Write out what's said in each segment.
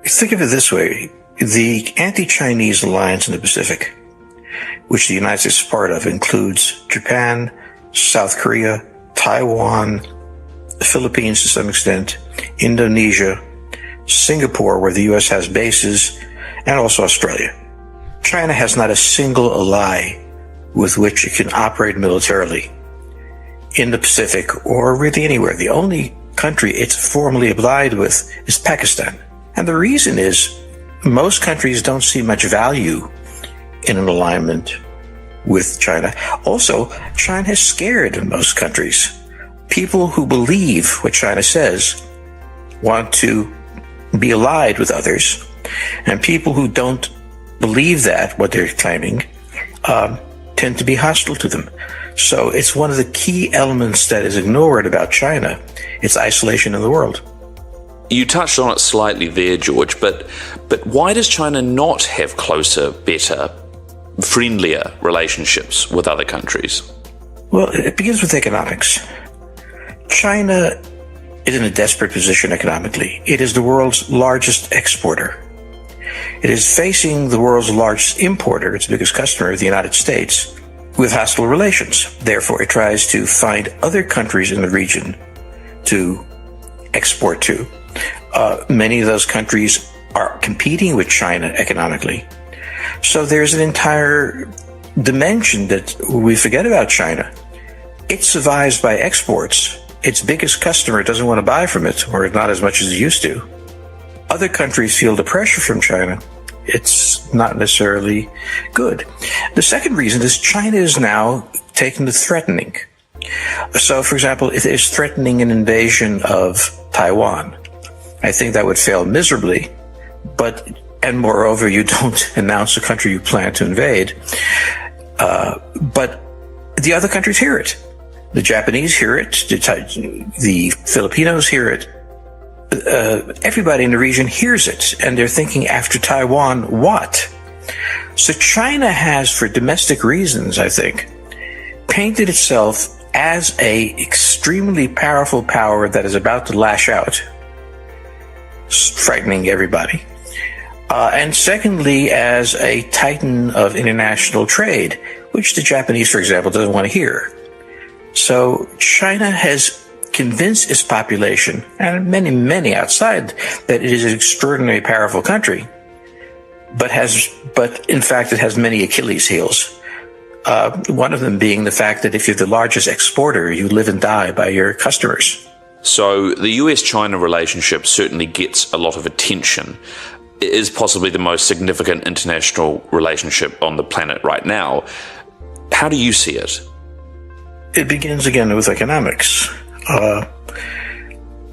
Think of it this way. The anti-Chinese alliance in the Pacific, which the United States is part of, includes Japan, South Korea, Taiwan, the Philippines to some extent, Indonesia, Singapore, where the U.S. has bases, and also Australia. China has not a single ally with which it can operate militarily in the Pacific or really anywhere. The only country it's formally allied with is Pakistan. And the reason is most countries don't see much value in an alignment with China. Also, China has scared most countries. People who believe what China says want to be allied with others, and people who don't believe that, what they're claiming, tend to be hostile to them. So it's one of the key elements that is ignored about China, its isolation in the world. You touched on it slightly there, George, but why does China not have closer, better, friendlier relationships with other countries? Well, it begins with economics. China is in a desperate position economically. It is the world's largest exporter. It is facing the world's largest importer, its biggest customer, the United States, with hostile relations. Therefore, it tries to find other countries in the region to export to. Many of those countries are competing with China economically. So there's an entire dimension that we forget about China. It survives by exports. Its biggest customer doesn't want to buy from it, or not as much as it used to. Other countries feel the pressure from China. It's not necessarily good. The second reason is China is now taken to threatening. So, for example, if it's threatening an invasion of Taiwan, I think that would fail miserably. And moreover, you don't announce the country you plan to invade. But the other countries hear it. The Japanese hear it. The Filipinos hear it. Everybody in the region hears it, and they're thinking, after Taiwan, what? So China has, for domestic reasons, I think, painted itself as a extremely powerful power that is about to lash out, frightening everybody. And secondly, as a titan of international trade, which the Japanese, for example, doesn't want to hear. So China has convinced its population, and many outside, that it is an extraordinarily powerful country, but in fact it has many Achilles heels. One of them being the fact that if you're the largest exporter, you live and die by your customers. So the US-China relationship certainly gets a lot of attention. It is possibly the most significant international relationship on the planet right now. How do you see it? It begins again with economics.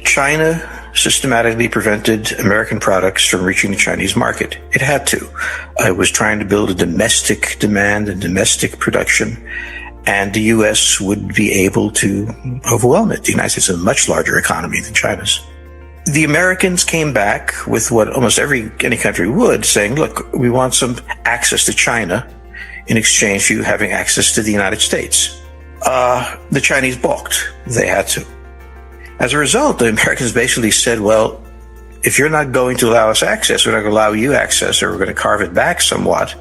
China systematically prevented American products from reaching the Chinese market. It had to. It was trying to build a domestic demand and domestic production, and the U.S. would be able to overwhelm it. The United States is a much larger economy than China's. The Americans came back with what almost any country would, saying, look, we want some access to China in exchange for you having access to the United States. The Chinese balked. They had to. As a result, the Americans basically said, well, if you're not going to allow us access, we're not going to allow you access, or we're going to carve it back somewhat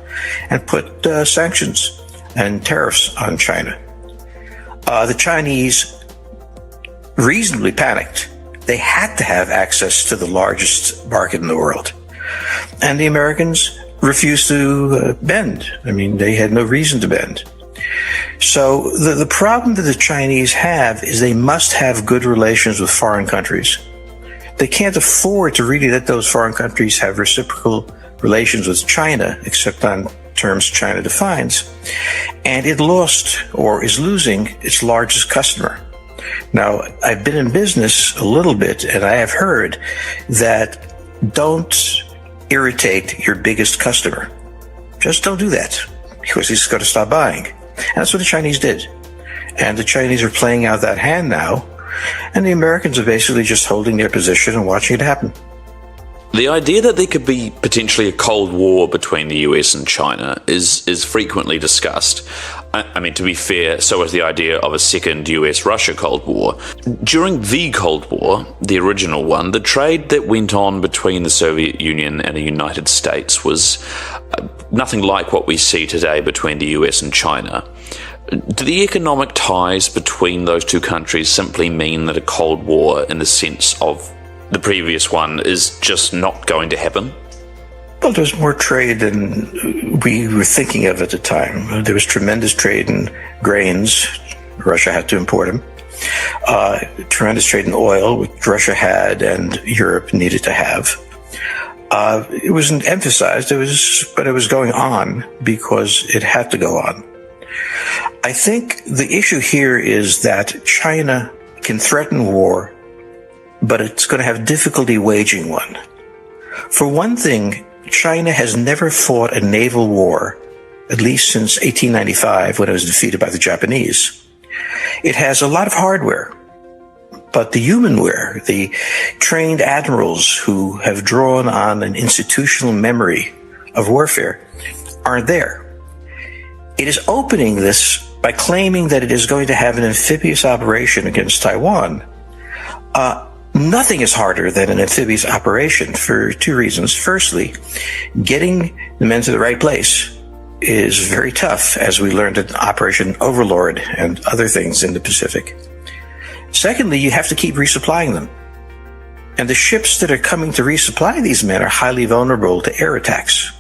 and put sanctions and tariffs on China. The Chinese reasonably panicked. They had to have access to the largest market in the world. And the Americans refused to bend. I mean, they had no reason to bend. So the problem that the Chinese have is they must have good relations with foreign countries. They can't afford to really let those foreign countries have reciprocal relations with China, except on terms China defines. And it lost, or is losing, its largest customer. Now, I've been in business a little bit, and I have heard that don't irritate your biggest customer. Just don't do that, because he's going to stop buying. And that's what the Chinese did. And the Chinese are playing out that hand now, and the Americans are basically just holding their position and watching it happen. The idea that there could be potentially a Cold War between the US and China is frequently discussed. I mean, to be fair, so is the idea of a second US-Russia Cold War. During the Cold War, the original one, the trade that went on between the Soviet Union and the United States was nothing like what we see today between the US and China. Do the economic ties between those two countries simply mean that a Cold War, in the sense of the previous one, is just not going to happen? Well, there's more trade than we were thinking of at the time. There was tremendous trade in grains. Russia had to import them. Tremendous trade in oil, which Russia had and Europe needed to have. It wasn't emphasized, but it was going on because it had to go on. I think the issue here is that China can threaten war, but it's going to have difficulty waging one. For one thing, China has never fought a naval war, at least since 1895, when it was defeated by the Japanese. It has a lot of hardware, but the humanware, the trained admirals who have drawn on an institutional memory of warfare, aren't there. It is opening this by claiming that it is going to have an amphibious operation against Taiwan. Nothing is harder than an amphibious operation for two reasons. Firstly, getting the men to the right place is very tough, as we learned in Operation Overlord and other things in the Pacific. Secondly, you have to keep resupplying them. And the ships that are coming to resupply these men are highly vulnerable to air attacks.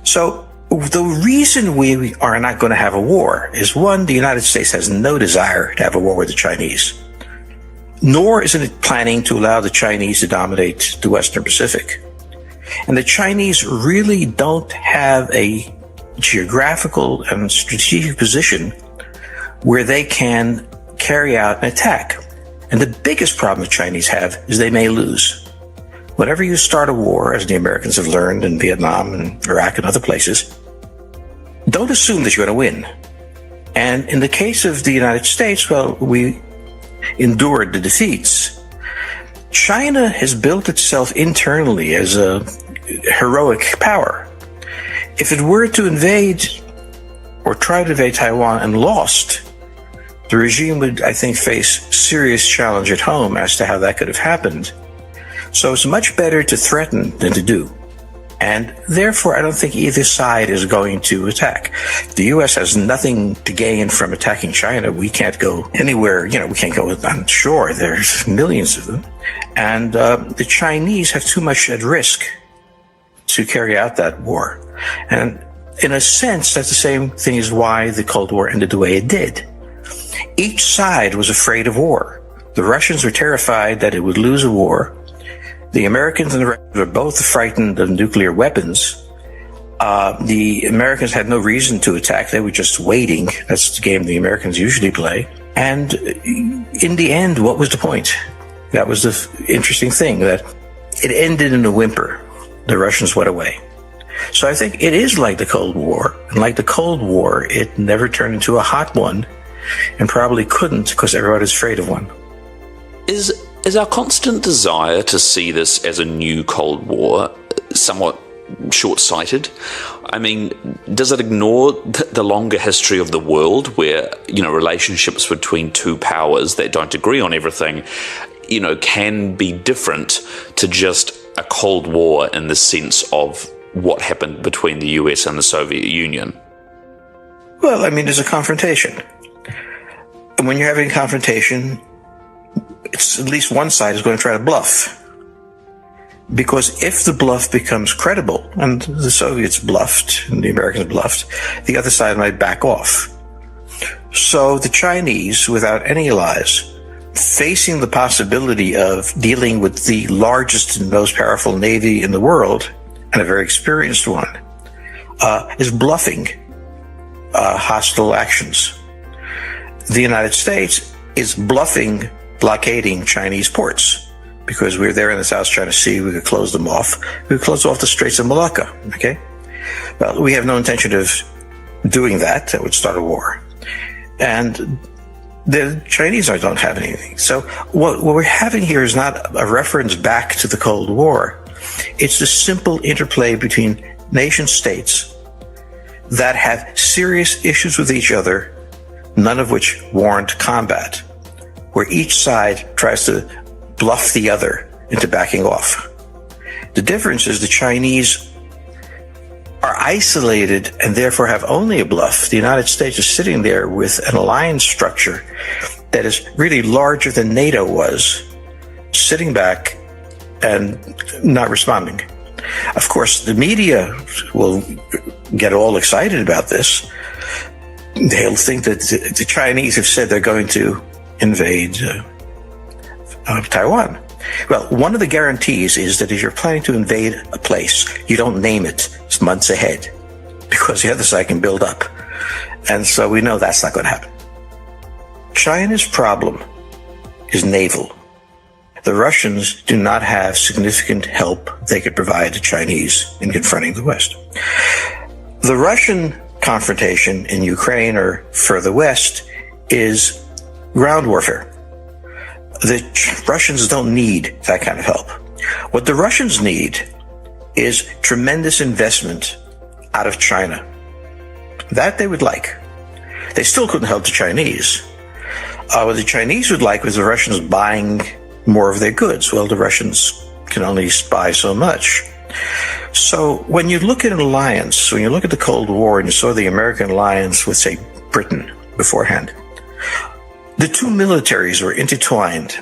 So the reason we are not going to have a war is, one, the United States has no desire to have a war with the Chinese. Nor is it planning to allow the Chinese to dominate the Western Pacific. And the Chinese really don't have a geographical and strategic position where they can carry out an attack. And the biggest problem the Chinese have is they may lose. Whenever you start a war, as the Americans have learned in Vietnam and Iraq and other places, don't assume that you're going to win. And in the case of the United States, well, we endured the defeats. China has built itself internally as a heroic power. If it were to invade or try to invade Taiwan and lost, the regime would, I think, face serious challenge at home as to how that could have happened. So it's much better to threaten than to do. And therefore, I don't think either side is going to attack. The U.S. has nothing to gain from attacking China. We can't go anywhere. We can't go on shore. There's millions of them. And the Chinese have too much at risk to carry out that war. And in a sense, that's the same thing as why the Cold War ended the way it did. Each side was afraid of war. The Russians were terrified that it would lose a war. The Americans and the Russians were both frightened of nuclear weapons. The Americans had no reason to attack. They were just waiting. That's the game the Americans usually play. And in the end, what was the point? That was the interesting thing, that it ended in a whimper. The Russians went away. So I think it is like the Cold War. And like the Cold War, it never turned into a hot one, and probably couldn't because everybody's afraid of one. Is our constant desire to see this as a new Cold War somewhat short-sighted? I mean, does it ignore the longer history of the world where, relationships between two powers that don't agree on everything, can be different to just a Cold War in the sense of what happened between the US and the Soviet Union? Well, I mean, there's a confrontation. And when you're having a confrontation, it's at least one side is going to try to bluff. Because if the bluff becomes credible, and the Soviets bluffed and the Americans bluffed, the other side might back off. So the Chinese, without any allies, facing the possibility of dealing with the largest and most powerful navy in the world, and a very experienced one, is bluffing hostile actions. The United States is bluffing blockading Chinese ports, because we're there in the South China Sea. We could close them off. We could close off the Straits of Malacca. Okay, well, we have no intention of doing that. That would start a war, and the Chinese don't have anything. So what we're having here is not a reference back to the Cold War. It's the simple interplay between nation states that have serious issues with each other, none of which warrant combat, where each side tries to bluff the other into backing off. The difference is the Chinese are isolated and therefore have only a bluff. The United States is sitting there with an alliance structure that is really larger than NATO was, sitting back and not responding. Of course, the media will get all excited about this. They'll think that the Chinese have said they're going to invade Taiwan. Well, one of the guarantees is that if you're planning to invade a place, you don't name it months ahead, because the other side can build up. And so we know that's not going to happen. China's problem is naval. The Russians do not have significant help they could provide the Chinese in confronting the West. The Russian confrontation in Ukraine or further west is ground warfare. The Russians don't need that kind of help. What the Russians need is tremendous investment out of China. That they would like. They still couldn't help the Chinese. What the Chinese would like was the Russians buying more of their goods. Well, the Russians can only buy so much. So when you look at an alliance, when you look at the Cold War and you saw the American alliance with, say, Britain beforehand, the two militaries were intertwined.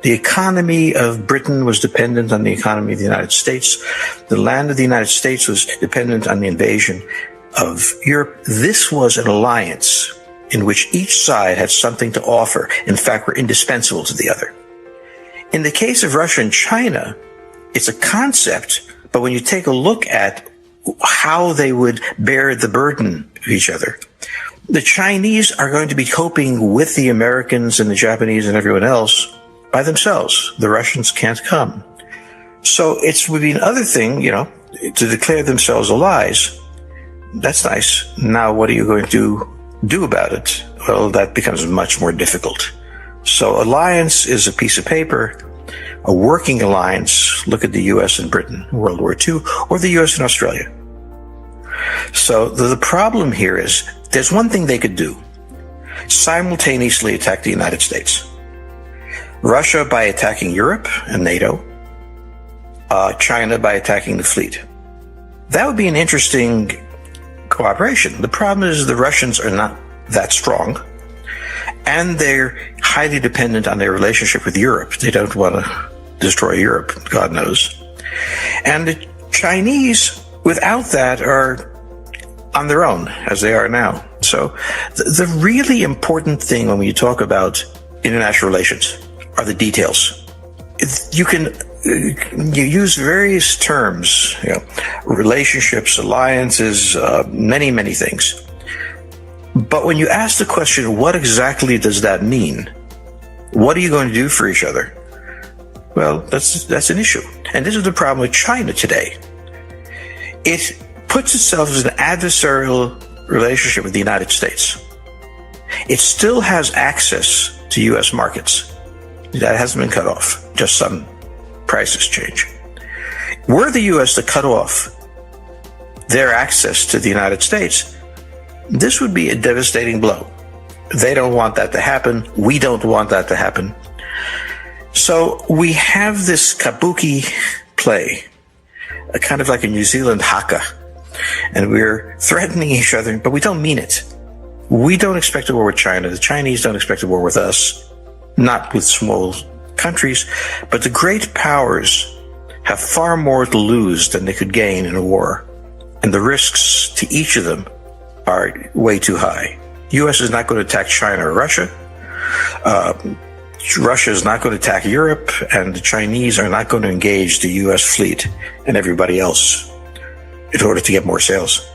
The economy of Britain was dependent on the economy of the United States. The land of the United States was dependent on the invasion of Europe. This was an alliance in which each side had something to offer, in fact, were indispensable to the other. In the case of Russia and China, it's a concept, but when you take a look at how they would bear the burden of each other, the Chinese are going to be coping with the Americans and the Japanese and everyone else by themselves. The Russians can't come. So it would be another thing, to declare themselves allies. That's nice. Now, what are you going to do about it? Well, that becomes much more difficult. So alliance is a piece of paper, a working alliance. Look at the U.S. and Britain, World War II, or the U.S. and Australia. So the problem here is there's one thing they could do: simultaneously attack the United States. Russia by attacking Europe and NATO, China by attacking the fleet. That would be an interesting cooperation. The problem is the Russians are not that strong, and they're highly dependent on their relationship with Europe. They don't want to destroy Europe, God knows. And the Chinese, without that, are on their own, as they are now. So the really important thing when you talk about international relations are the details. You use various terms, relationships, alliances, many, many things. But when you ask the question, what exactly does that mean? What are you going to do for each other? Well, that's an issue. And this is the problem with China today. It puts itself as an adversarial relationship with the United States. It still has access to U.S. markets. That hasn't been cut off, just some prices change. Were the U.S. to cut off their access to the United States, this would be a devastating blow. They don't want that to happen. We don't want that to happen. So we have this kabuki play, kind of like a New Zealand haka, and we're threatening each other, but we don't mean it. We don't expect a war with China. The Chinese don't expect a war with us, not with small countries, but the great powers have far more to lose than they could gain in a war, and the risks to each of them are way too high. The U.S. is not going to attack China or Russia. Russia is not going to attack Europe, and the Chinese are not going to engage the U.S. fleet and everybody else in order to get more sales.